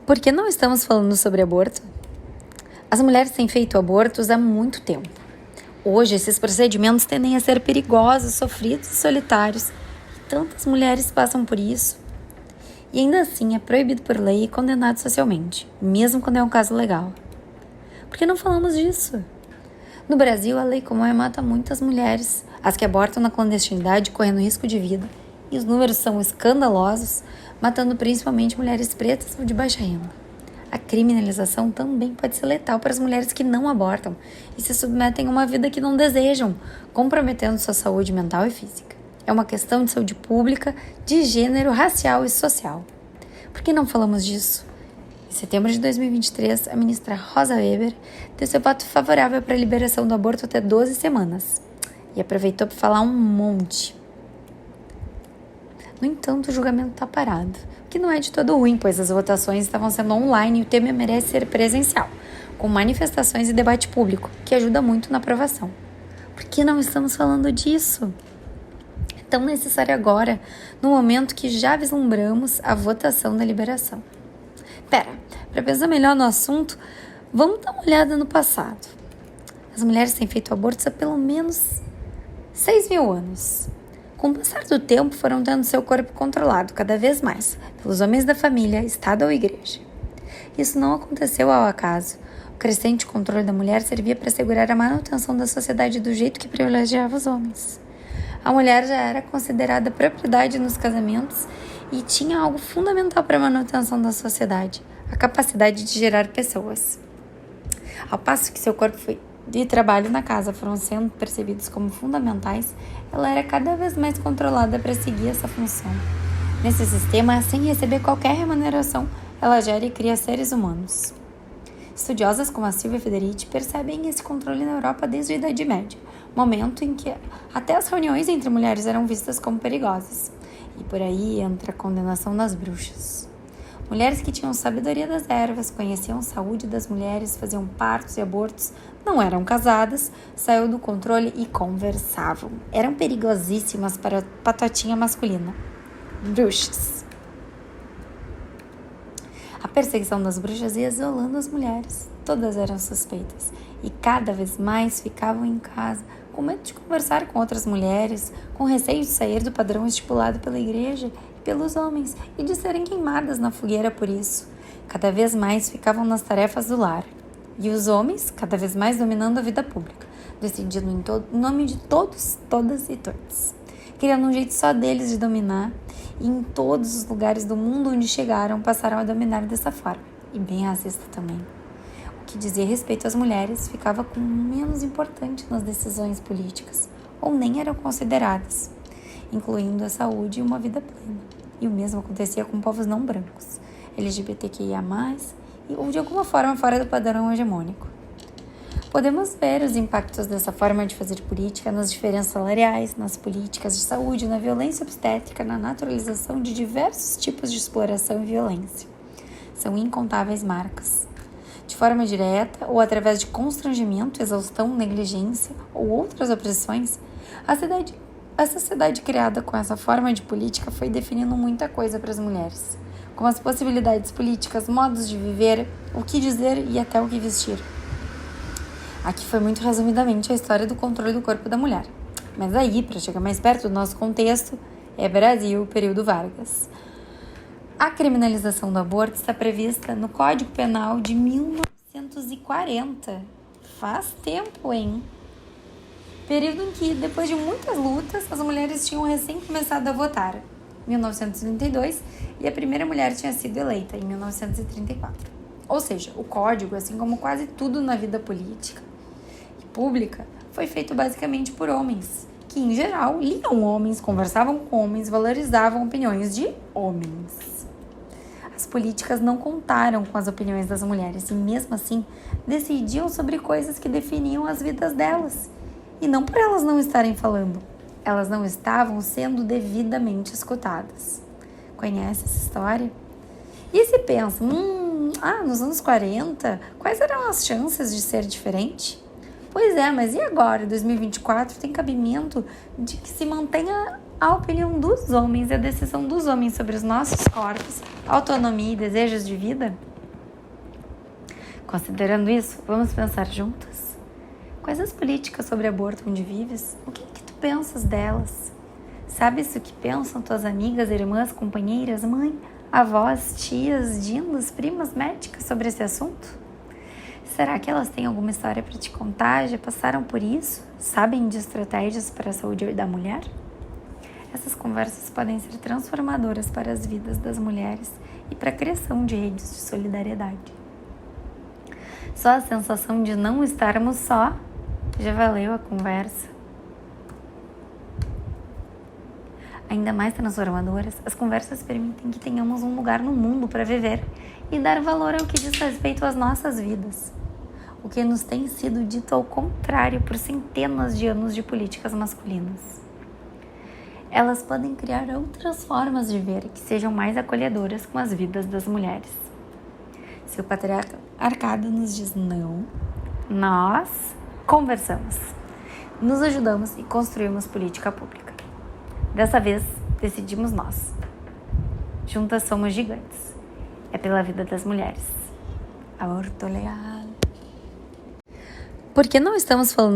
Por que não estamos falando sobre aborto? As mulheres têm feito abortos há muito tempo. Hoje, esses procedimentos tendem a ser perigosos, sofridos e solitários. E tantas mulheres passam por isso. E ainda assim é proibido por lei e condenado socialmente, mesmo quando é um caso legal. Por que não falamos disso? No Brasil, a lei como mata muitas mulheres, as que abortam na clandestinidade correndo risco de vida, e os números são escandalosos, matando principalmente mulheres pretas ou de baixa renda. A criminalização também pode ser letal para as mulheres que não abortam e se submetem a uma vida que não desejam, comprometendo sua saúde mental e física. É uma questão de saúde pública, de gênero, racial e social. Por que não falamos disso? Em setembro de 2023, a ministra Rosa Weber deu seu voto favorável para a liberação do aborto até 12 semanas e aproveitou para falar um monte. No entanto, o julgamento está parado, o que não é de todo ruim, pois as votações estavam sendo online e o tema merece ser presencial, com manifestações e debate público, que ajuda muito na aprovação. Por que não estamos falando disso? É tão necessário agora, no momento que já vislumbramos a votação da liberação. Para pensar melhor no assunto, vamos dar uma olhada no passado. As mulheres têm feito abortos há pelo menos 6.000 anos. Com o passar do tempo, foram tendo seu corpo controlado cada vez mais pelos homens da família, Estado ou Igreja. Isso não aconteceu ao acaso. O crescente controle da mulher servia para assegurar a manutenção da sociedade do jeito que privilegiava os homens. A mulher já era considerada propriedade nos casamentos e tinha algo fundamental para a manutenção da sociedade, a capacidade de gerar pessoas. Ao passo que seu corpo e trabalho na casa foram sendo percebidos como fundamentais, ela era cada vez mais controlada para seguir essa função. Nesse sistema, sem receber qualquer remuneração, ela gera e cria seres humanos. Estudiosas como a Silvia Federici percebem esse controle na Europa desde a Idade Média, momento em que até as reuniões entre mulheres eram vistas como perigosas. E por aí entra a condenação das bruxas. Mulheres que tinham sabedoria das ervas, conheciam a saúde das mulheres, faziam partos e abortos, não eram casadas, saiu do controle e conversavam. Eram perigosíssimas para a patotinha masculina. Bruxas. A perseguição das bruxas ia isolando as mulheres. Todas eram suspeitas e cada vez mais ficavam em casa, com medo de conversar com outras mulheres, com receio de sair do padrão estipulado pela igreja e pelos homens e de serem queimadas na fogueira por isso. Cada vez mais ficavam nas tarefas do lar. E os homens, cada vez mais dominando a vida pública, decidindo em nome de todos, todas e todos. Criando um jeito só deles de dominar, e em todos os lugares do mundo onde chegaram, passaram a dominar dessa forma, e bem racista também. O que dizia respeito às mulheres ficava com menos importante nas decisões políticas, ou nem eram consideradas, incluindo a saúde e uma vida plena. E o mesmo acontecia com povos não brancos, LGBTQIA+, ou de alguma forma fora do padrão hegemônico. Podemos ver os impactos dessa forma de fazer política nas diferenças salariais, nas políticas de saúde, na violência obstétrica, na naturalização de diversos tipos de exploração e violência. São incontáveis marcas. De forma direta ou através de constrangimento, exaustão, negligência ou outras opressões, a sociedade criada com essa forma de política foi definindo muita coisa para as mulheres, como as possibilidades políticas, modos de viver, o que dizer e até o que vestir. Aqui foi muito resumidamente a história do controle do corpo da mulher. Mas aí, para chegar mais perto do nosso contexto, é Brasil, período Vargas. A criminalização do aborto está prevista no Código Penal de 1940. Faz tempo, hein? Período em que, depois de muitas lutas, as mulheres tinham recém começado a votar. 1932, e a primeira mulher tinha sido eleita em 1934. Ou seja, o código, assim como quase tudo na vida política e pública, foi feito basicamente por homens, que em geral liam homens, conversavam com homens, valorizavam opiniões de homens. As políticas não contaram com as opiniões das mulheres e mesmo assim decidiam sobre coisas que definiam as vidas delas. E não por elas não estarem falando, elas não estavam sendo devidamente escutadas. Conhece essa história? E se pensa, nos anos 40, quais eram as chances de ser diferente? Pois é, mas e agora, 2024, tem cabimento de que se mantenha a opinião dos homens e a decisão dos homens sobre os nossos corpos, autonomia e desejos de vida? Considerando isso, vamos pensar juntas? Quais as políticas sobre aborto onde vives? O que tu pensas delas? Sabes o que pensam tuas amigas, irmãs, companheiras, mãe, avós, tias, dindas, primas médicas sobre esse assunto? Será que elas têm alguma história para te contar? Já passaram por isso? Sabem de estratégias para a saúde da mulher? Essas conversas podem ser transformadoras para as vidas das mulheres e para a criação de redes de solidariedade. Só a sensação de não estarmos só já valeu a conversa. Ainda mais transformadoras, as conversas permitem que tenhamos um lugar no mundo para viver e dar valor ao que diz respeito às nossas vidas. O que nos tem sido dito ao contrário por centenas de anos de políticas masculinas. Elas podem criar outras formas de ver que sejam mais acolhedoras com as vidas das mulheres. Se o patriarcado nos diz não, nós conversamos, nos ajudamos e construímos política pública. Dessa vez, decidimos nós. Juntas somos gigantes. É pela vida das mulheres. Aborto legal. Por que não estamos falando